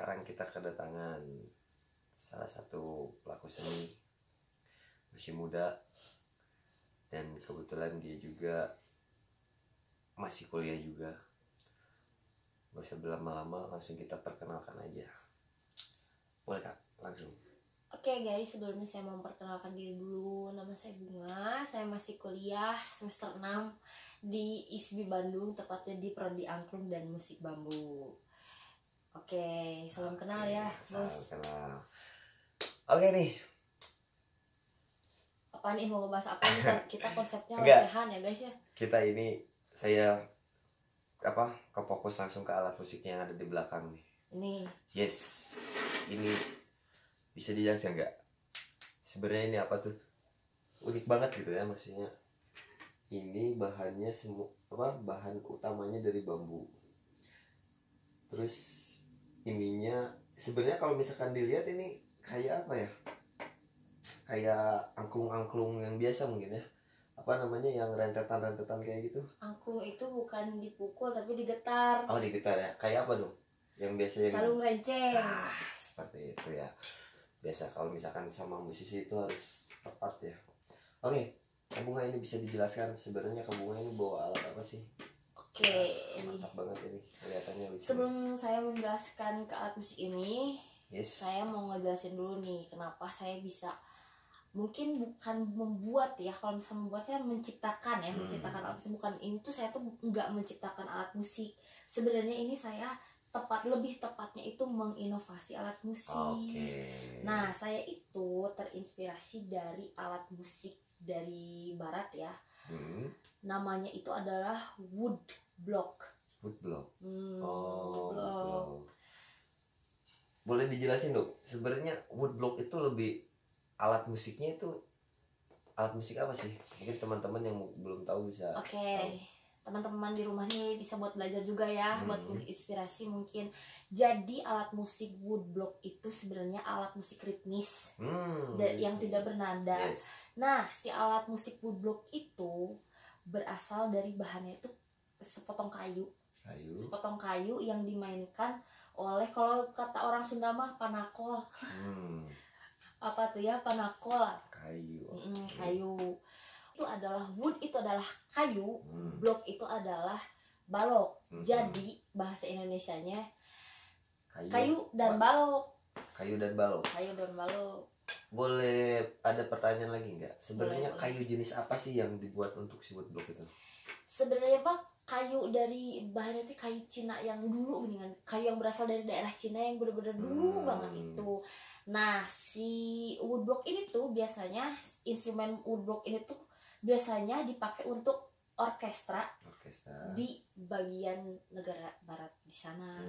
sekarang kita kedatangan salah satu pelaku seni, masih muda, dan kebetulan dia juga masih kuliah juga. Gak usah berlama-lama, langsung kita perkenalkan aja. Boleh Kak, langsung. Oke guys, sebelumnya saya mau memperkenalkan diri dulu. Nama saya Bunga, saya masih kuliah semester 6 di ISBI Bandung, tepatnya di Prodi Angklung dan Musik Bambu. Oke, salam kenal ya, salam bos. kenal. Oke nih. Apaan nih, mau ngebahas apa nih? Kita konsepnya Enggak. lesehan ya guys ya. Kita ini, saya kefokus langsung ke alat musiknya yang ada di belakang nih. Ini. Yes. Ini bisa dijelaskan nggak? Sebenarnya ini apa tuh? Unik banget gitu ya, maksudnya. Ini bahannya bahan utamanya dari bambu. Terus ininya sebenarnya kalau misalkan dilihat ini kayak apa ya? Kayak angklung-angklung yang biasa mungkin ya. Apa namanya, yang rentetan-rentetan kayak gitu? Angklung itu bukan dipukul tapi digetar. Oh, digetar ya. Kayak apa dong? Yang biasanya Calung renceng. seperti itu ya. Biasa kalau misalkan sama musisi itu harus tepat ya. Oke, Kak Bunga ini bisa dijelaskan sebenarnya Kak Bunga ini bawa alat apa sih? Oke. Mantap banget ini kelihatannya lucu. Sebelum saya menjelaskan ke alat musik ini, yes, saya mau ngejelasin dulu nih kenapa saya bisa, mungkin bukan membuat ya, kalau misalnya membuatnya menciptakan ya, menciptakan alat musik. Bukan, ini tuh saya tuh nggak menciptakan alat musik. Sebenarnya ini saya lebih tepatnya itu menginovasi alat musik. Nah, saya itu terinspirasi dari alat musik dari barat ya. Namanya itu adalah wood block. Wood block. Wood block. Boleh dijelasin dong, sebenarnya wood block itu lebih alat musiknya itu alat musik apa sih? Mungkin teman-teman yang belum tahu bisa. Oke, teman-teman di rumah nih bisa buat belajar juga ya, buat inspirasi mungkin. Jadi alat musik wood block itu sebenarnya alat musik ritmis yang tidak bernada. Yes. Nah, si alat musik wood block itu berasal dari bahannya itu sepotong kayu. Sepotong kayu yang dimainkan oleh, kalau kata orang Sunda mah, panakol. Apa tuh ya, panakol? Kayu. Kayu. Itu adalah wood, itu adalah kayu. Block itu adalah balok. Jadi bahasa Indonesianya kayu dan balok. Kayu dan balok. Kayu dan balok. Boleh ada pertanyaan lagi nggak? Sebenarnya Boleh. Kayu jenis apa sih yang dibuat untuk si wood block itu? Sebenarnya Pak, kayu dari bahannya itu kayu Cina yang dulu, mendingan kayu yang berasal dari daerah Cina yang benar-benar dulu banget itu. Nah, si wood block ini tuh biasanya, instrumen wood block ini tuh biasanya dipakai untuk orkestra di bagian negara barat di sana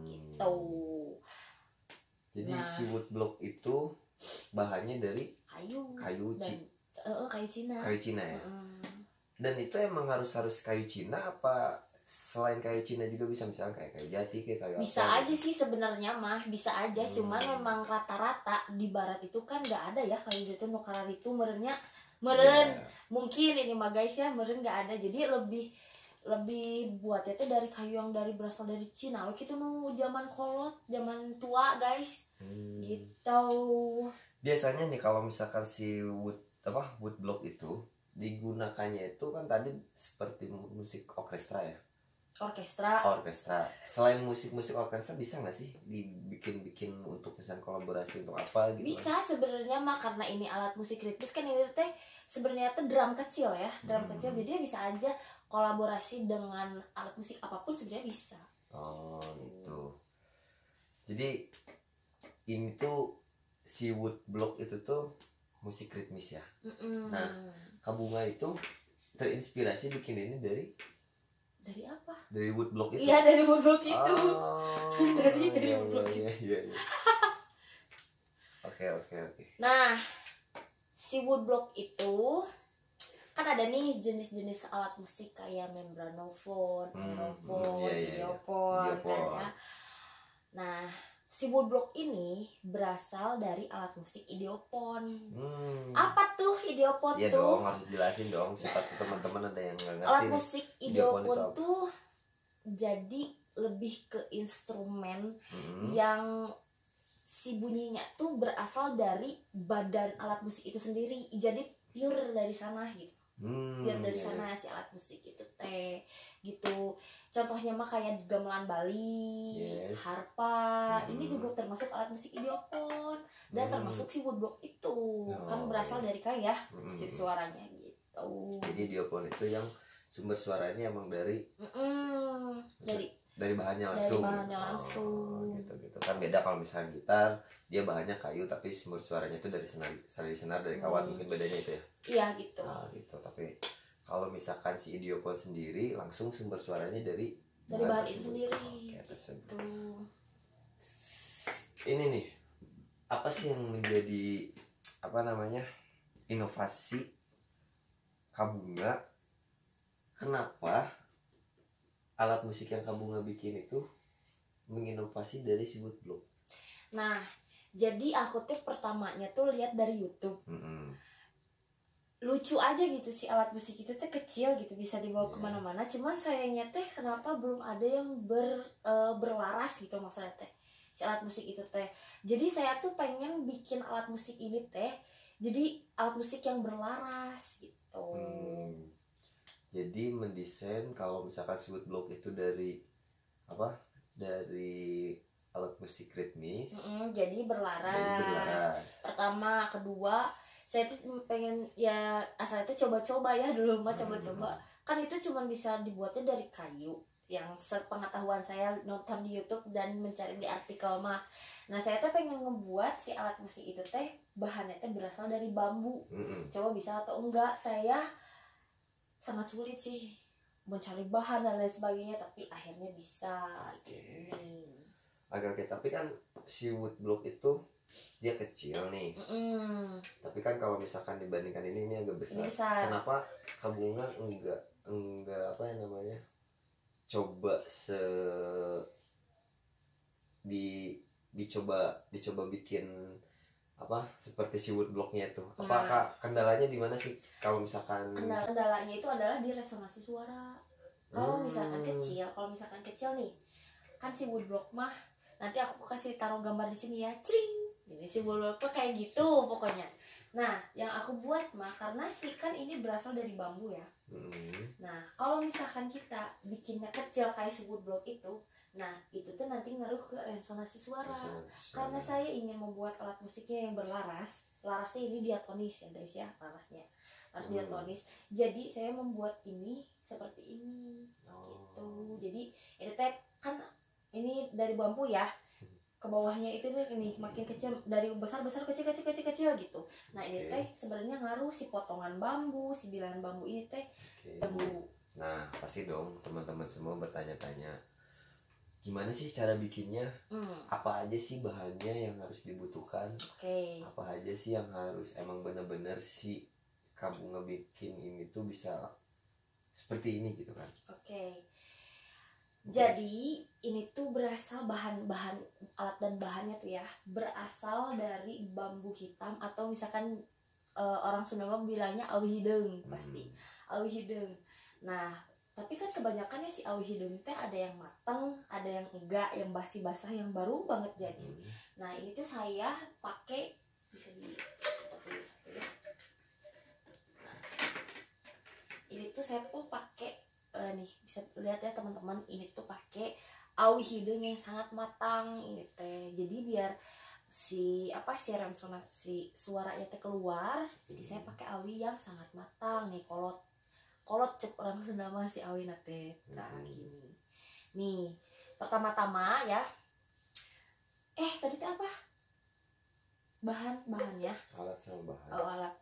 gitu. Jadi si wood block itu bahannya dari kayu Cina. Kayu Cina ya. Dan itu emang harus kayu Cina apa selain kayu Cina juga bisa, misalnya kayak kayu jati, kayak bisa apa? Aja sih sebenarnya mah, bisa aja. Cuman memang rata-rata di barat itu kan nggak ada ya kayu jati nukarar itu merenya mungkin ini mah guys ya, meren nggak ada. Jadi lebih buatnya itu dari kayu yang berasal dari Cina. Gitu nu zaman kolot, zaman tua guys. Gitu. Biasanya nih kalau misalkan si wood block itu digunakannya itu kan tadi seperti musik orkestra ya. Orkestra. Selain musik orkestra bisa nggak sih dibikin untuk misalnya kolaborasi untuk apa gitu? Bisa sebenarnya mah, karena ini alat musik ritmis kan, ini teh sebenarnya tuh drum kecil ya, kecil. Jadi bisa aja kolaborasi dengan alat musik apapun sebenarnya bisa. Oh gitu. Jadi ini tuh si wood block itu tuh musik ritmis ya. Nah, Kak Bunga itu terinspirasi bikin ini dari apa? Dari wood block itu. Iya, dari wood block itu. Dari wood block itu. Iya. Oke. Nah, si wood block itu kan ada nih jenis-jenis alat musik kayak membranophone, idiophone kan ya. Nah, si wood block ini berasal dari alat musik idiophone. Apa tuh idiophone tuh? Iya dong, harus jelasin dong. Siapa teman-teman ada yang nggak ngerti. Alat musik idiophone tuh jadi lebih ke instrumen yang si bunyinya tuh berasal dari badan alat musik itu sendiri, jadi pure dari sana gitu. Biar dari sana si alat musik itu teh gitu. Contohnya mah kayak gamelan Bali, harpa, ini juga termasuk alat musik idiopon dan termasuk si woodblock itu kan berasal dari kayak si suaranya gitu. Jadi idiopon itu yang sumber suaranya emang dari bahannya langsung. Dari bahannya langsung. Gitu kan beda kalau misalnya gitar dia bahannya kayu tapi sumber suaranya itu dari senar dari kawat, mungkin bedanya itu ya. Iya gitu. Gitu. Tapi kalau misalkan si idiopon sendiri langsung sumber suaranya dari bahan itu sendiri. Gitu. Ini nih apa sih yang menjadi inovasi Kabunga? Kenapa alat musik yang Kabunga bikin itu menginovasi dari si woodblock? Nah, jadi aku tuh pertamanya tuh lihat dari YouTube. Lucu aja gitu sih alat musik itu tuh kecil gitu, bisa dibawa kemana-mana. Cuman sayangnya teh kenapa belum ada yang berlaras gitu maksudnya teh si alat musik itu teh. Jadi saya tuh pengen bikin alat musik ini teh jadi alat musik yang berlaras gitu. Jadi mendesain kalau misalkan si woodblock itu dari alat musik ritmis. Jadi berlaras. Pertama, kedua, saya tuh pengen ya asal itu coba-coba ya dulu mah coba-coba. Kan itu cuma bisa dibuatnya dari kayu. Yang sepengetahuan saya nonton di YouTube dan mencari di artikel mah. Nah, saya tuh pengen ngebuat si alat musik itu teh bahannya teh berasal dari bambu. Coba bisa atau enggak? Saya sangat sulit sih mencari bahan dan lain sebagainya, tapi akhirnya bisa. Oke, tapi kan si woodblock itu dia kecil nih. Tapi kan kalau misalkan dibandingkan ini agak besar. Kenapa Kabunga enggak coba dicoba bikin seperti si woodblocknya itu? Apakah kendalanya di mana sih kalau misalkan? Kendalanya itu adalah di resonansi suara. Kalau misalkan kecil nih, kan si woodblock mah nanti aku kasih taruh gambar di sini ya, cring. Ini si woodblock tuh kayak gitu pokoknya. Nah, yang aku buat mah karena kan ini berasal dari bambu ya. Nah, kalau misalkan kita bikinnya kecil kayak si woodblock itu, nah itu tuh nanti ngaruh ke resonansi suara. Karena saya ingin membuat alat musiknya yang berlaras. Larasnya ini diatonis ya guys ya, larasnya harus diatonis. Jadi saya membuat ini seperti ini gitu. Jadi ini teh kan ini dari bambu ya, ke bawahnya itu nih ini makin kecil, dari besar kecil gitu. Nah ini teh sebenarnya ngaruh si potongan bambu, si bilangan bambu ini teh bambu. Nah pasti dong teman-teman semua bertanya-tanya, gimana sih cara bikinnya? Apa aja sih bahannya yang harus dibutuhkan? Apa aja sih yang harus emang benar-benar si Kabunga bikin ini tuh bisa seperti ini gitu kan? Jadi ini tuh berasal bahan-bahan alat dan bahannya tuh ya berasal dari bambu hitam atau misalkan orang Sunda bilangnya awi hideung pasti awi hideung. Nah tapi kan kebanyakannya si awi hideung teh ada yang matang, ada yang enggak, yang basi basah, yang baru banget jadi. Nah ini tuh saya pakai bisa di satu ya. Nah, ini tuh saya tuh pakai nih bisa lihat ya teman-teman, ini tuh pakai awi hideung yang sangat matang ini teh. Jadi biar si resonansi suaranya teh keluar. Jadi saya pakai awi yang sangat matang nih, kolot cek orang Sunda mah si awi nate. Nah gini. Nih, pertama-tama ya. Tadi teh apa? Bahan ya. Alat sama bahan. Oh, alat.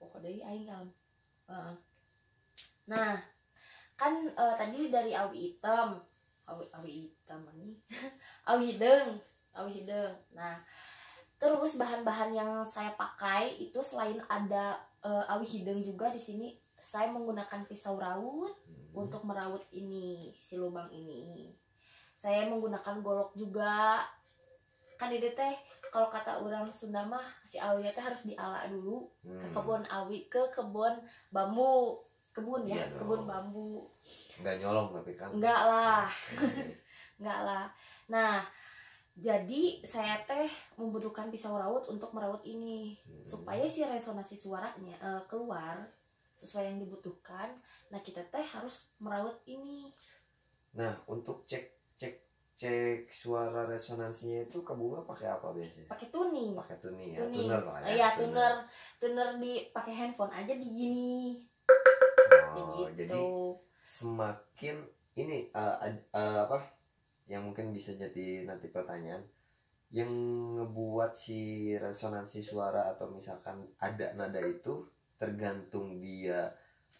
Pokoknya aing kalem. Nah, kan tadi dari awi hitam ini awi hideung. Nah, terus bahan-bahan yang saya pakai itu selain ada awi hideung juga di sini saya menggunakan pisau raut untuk meraut ini si lubang ini. Saya menggunakan golok juga. Kan ini teh kalau kata orang Sunda mah si awi teh harus diala dulu ke kebun awi, ke kebun bambu. kebun ya, Iya kebun dong. bambu. Nggak nyolong tapi kan. Enggak lah. Enggak lah. Nah, jadi saya teh membutuhkan pisau raut untuk merawat ini supaya si resonansi suaranya keluar sesuai yang dibutuhkan. Nah, kita teh harus merawat ini. Nah, untuk cek suara resonansinya itu Kak Bunga pakai apa biasanya? Pakai tuning. Pakai tuning ya, Tuning. tuner lah ya. Iya, tuner di pakai handphone aja di gini. Oh, gitu. jadi semakin ini apa yang mungkin bisa jadi nanti pertanyaan yang ngebuat si resonansi suara atau misalkan ada nada itu tergantung dia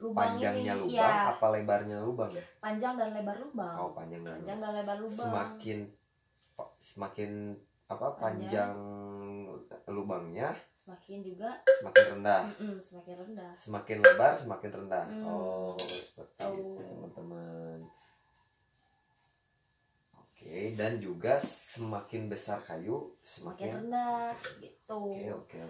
Lubang panjangnya ini, lubang ya. apa lebarnya lubang ya? Panjang dan lebar lubang. Oh, panjang dan lebar lubang. Semakin apa panjang lubangnya semakin rendah. Semakin rendah. Semakin lebar semakin rendah. Oh, seperti itu teman-teman. Oke, dan juga semakin besar kayu semakin rendah gitu. Oke.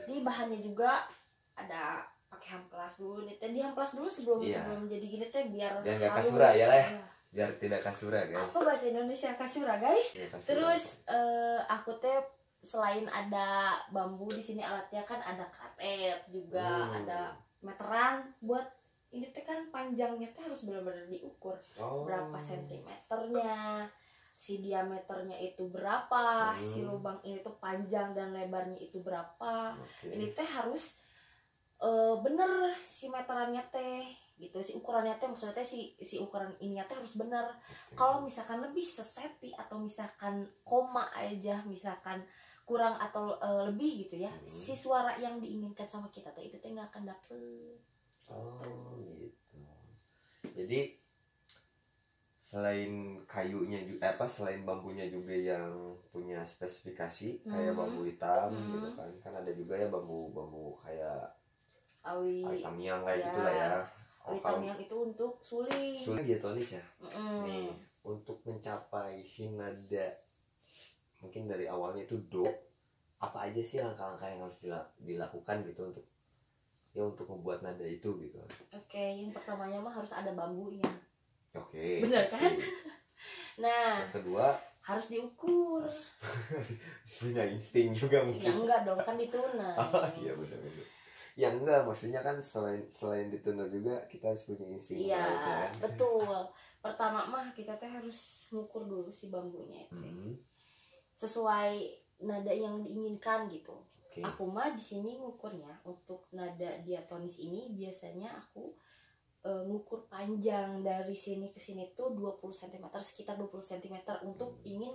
Ini bahannya juga ada pakai amplas dulu nih. Tadi amplas dulu sebelum jadi gini teh biar nggak kasura ya lah. Biar tidak kasura guys. Apa bahasa Indonesia kasura guys? Ya, kasura. Terus aku teh selain ada bambu di sini alatnya kan ada karet juga, ada meteran buat ini teh kan panjangnya teh harus benar-benar diukur berapa sentimeternya, si diameternya itu berapa, si lubang ini tuh panjang dan lebarnya itu berapa. Ini teh harus bener si meterannya teh gitu, si ukurannya teh maksudnya teh si ukuran ininya teh harus bener. Kalau misalkan lebih seseti atau misalkan koma aja misalkan kurang atau lebih gitu ya, si suara yang diinginkan sama kita teh itu teh nggak akan dapet. Gitu. Jadi selain kayunya juga selain bambunya juga yang punya spesifikasi kayak bambu hitam gitu kan ada juga ya bambu kayak awi tamiang kayak gitulah ya. Awi tamiang itu untuk suling diatonis ya. Nih untuk mencapai si nada mungkin dari awalnya itu do, apa aja sih langkah-langkah yang harus dilakukan gitu untuk membuat nada itu gitu. Oke, yang pertamanya mah harus ada bambunya. Oke. Bener kan? Nah, yang kedua harus diukur. Punya insting juga mungkin. Ya enggak dong, kan dituner. Iya benar. Ya enggak, maksudnya kan selain dituner juga kita harus punya insting. Iya, kan? Betul. Pertama mah kita teh harus ngukur dulu si bambunya itu. Sesuai nada yang diinginkan gitu. Aku mah di sini ngukurnya untuk nada diatonis ini biasanya aku ngukur panjang dari sini ke sini tuh 20 cm, sekitar 20 cm untuk ingin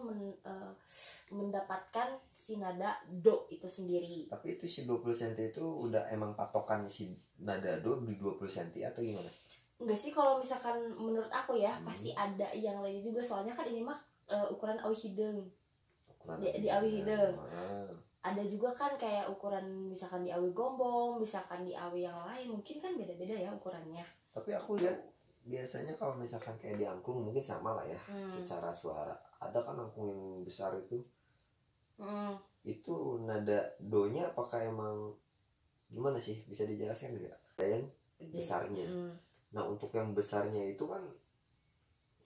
mendapatkan si nada do itu sendiri. Tapi itu si 20 cm itu udah emang patokan si nada do di 20 cm atau gimana? Enggak sih, kalau misalkan menurut aku ya pasti ada yang lain juga, soalnya kan ini mah ukuran awi hidung. Di awi hidung. Ada juga kan kayak ukuran misalkan di awi gombong, misalkan di awi yang lain, mungkin kan beda-beda ya ukurannya. Tapi aku lihat biasanya kalau misalkan kayak di angklung mungkin sama lah ya secara suara. Ada kan angklung yang besar itu. Itu nada do-nya apakah emang gimana sih? Bisa dijelaskan nggak? Yang besarnya. Nah untuk yang besarnya itu kan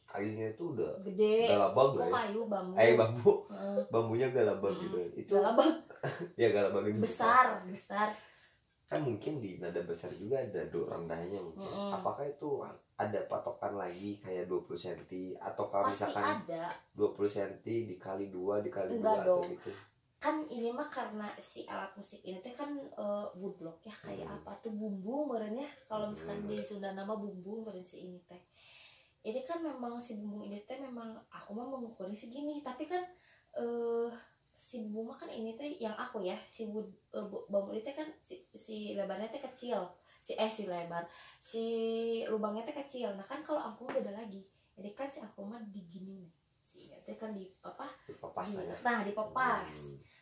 kayunya itu udah gede, galabag ya. Kayu bambu. Bambunya galabag gitu. Itu galabag. Ya galabag itu besar. Kan mungkin di nada besar juga ada do rendahnya mungkin. Apakah itu ada patokan lagi kayak 20 cm atau kalau misalkan ada 20 cm dikali 2 dikali 2 atau gitu? Kan ini mah karena si alat musik ini teh kan woodblock ya, kayak apa tuh bumbu merenya, kalau misalkan di Sunda nama bumbu meren si ini teh. Ini kan memang si bumbu ini teh memang aku mah mengukurnya segini, tapi kan si bumbu mah kan ini teh yang aku ya si bambu ini teh kan si lebarnya teh kecil, si lebar si lubangnya teh kecil. Nah kan kalau aku beda lagi, jadi kan si aku mah digini nih, si ini teh kan dipepas.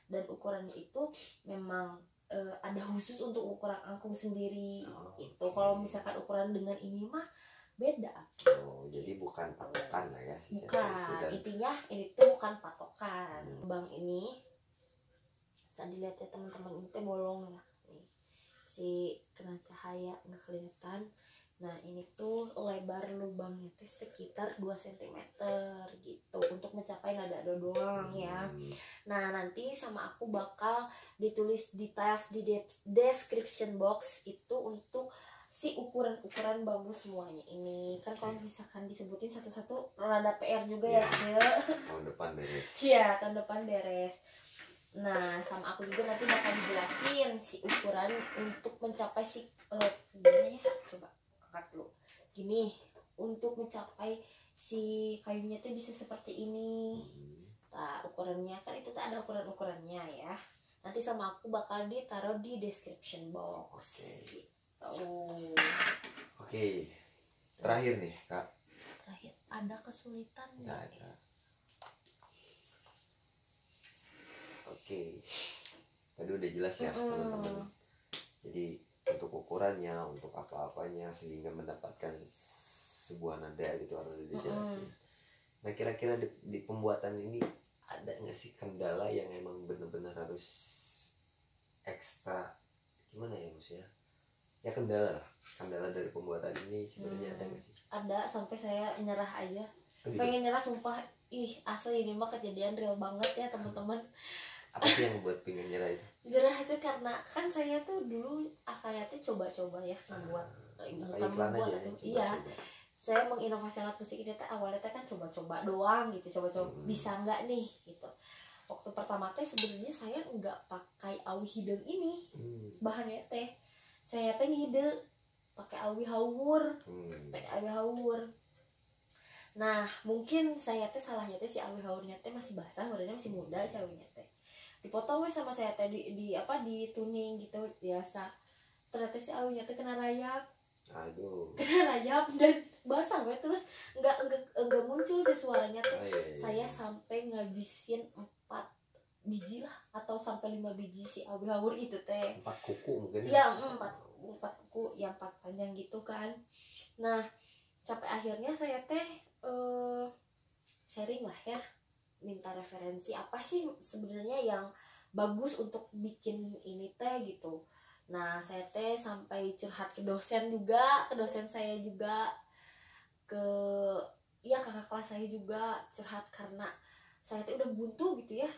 Dan ukurannya itu memang ada khusus untuk ukuran angklung sendiri. Itu kalau misalkan ukuran dengan ini mah beda. Jadi bukan patokan lah ya. Bukan, intinya ini tuh bukan patokan. Bang ini saat dilihat ya teman-teman, ini teh bolong ya. Nih, si kena cahaya nggak kelihatan. Nah ini tuh lebar lubangnya tuh sekitar 2 cm gitu untuk mencapai nada-nada doang ya. Nah nanti sama aku bakal ditulis details di description box itu untuk si ukuran-ukuran bambu semuanya ini. Kan kalau misalkan disebutin satu-satu rada PR juga ya tahun depan beres. Iya tahun depan beres. Nah sama aku juga nanti bakal dijelasin si ukuran untuk mencapai si gimana ya, coba angkat dulu gini, untuk mencapai si kayunya tuh bisa seperti ini. Nah ukurannya kan itu tuh ada ukuran-ukurannya ya, nanti sama aku bakal ditaruh di description box. Oke. Terakhir nih Kak, terakhir ada kesulitan nggak ada. Oke, tadi udah jelas ya teman-teman. Jadi untuk ukurannya, untuk apa-apanya sehingga mendapatkan sebuah nada gitu harus dijelasin. Nah kira-kira di pembuatan ini ada nggak sih kendala yang emang benar-benar harus ekstra gimana ya maksudnya? Ya kendala dari pembuatan ini sebenarnya ada nggak sih? Ada, sampai saya nyerah aja. Pengen nyerah sumpah. Ih asli ini mah kejadian real banget ya teman-teman. Apa sih yang buat pengen nyerah itu? Nyerah itu karena kan saya tuh dulu asalnya tuh coba-coba ya membuat iya. Saya menginovasi alat musik ini teh awalnya teh kan coba-coba doang gitu, coba-coba bisa nggak nih gitu. Waktu pertama teh sebenarnya saya nggak pakai awi hidung ini bahannya teh. Saya teh ngide pakai awi hawur, Nah mungkin saya teh salahnya teh si awi hawurnya teh masih basah, badannya masih muda si awinya teh. Dipotong sama saya teh di tuning gitu biasa. Ternyata si awinya teh kena rayap. Kena rayap dan basah weh, terus nggak muncul si suaranya teh. Saya sampai ngabisin 4 biji lah atau sampai 5 biji si awi hawur itu teh. 4 kuku mungkin. Iya, 4 kuku yang 4 panjang gitu kan. Nah, sampai akhirnya saya teh sharing lah ya, minta referensi apa sih sebenarnya yang bagus untuk bikin ini teh gitu. Nah saya teh sampai curhat ke dosen juga, ke dosen saya juga, ke kakak kelas saya juga curhat karena saya teh udah buntu gitu ya.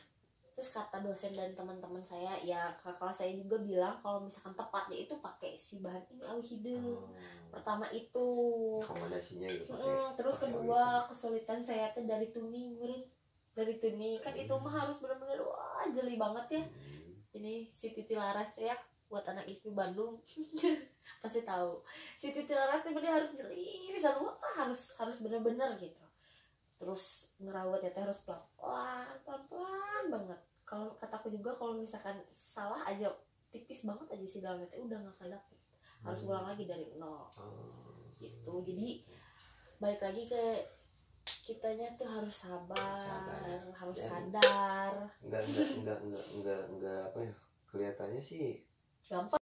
Terus kata dosen dan teman-teman saya ya, kakak kelas saya juga bilang kalau misalkan tepatnya itu pakai si bahan ini awi hidung. Pertama itu rekomendasinya gitu. Terus kedua kesulitan saya tuh dari tuning kan itu mah harus benar-benar wah jeli banget ya. Ini si Titi Laras ya, buat anak ISPI Bandung pasti tahu si Titi Laras tuh bener harus jeli bisa wah harus benar-benar gitu. Terus ngerawat ya harus pelan-pelan banget. Kalau kataku juga kalau misalkan salah aja tipis banget aja sih dalamnya teh udah nggak kedapet, harus ulang lagi dari nol gitu. Jadi balik lagi ke kitanya tuh harus sabar. Harus sadar. Enggak apa ya, kelihatannya sih gampang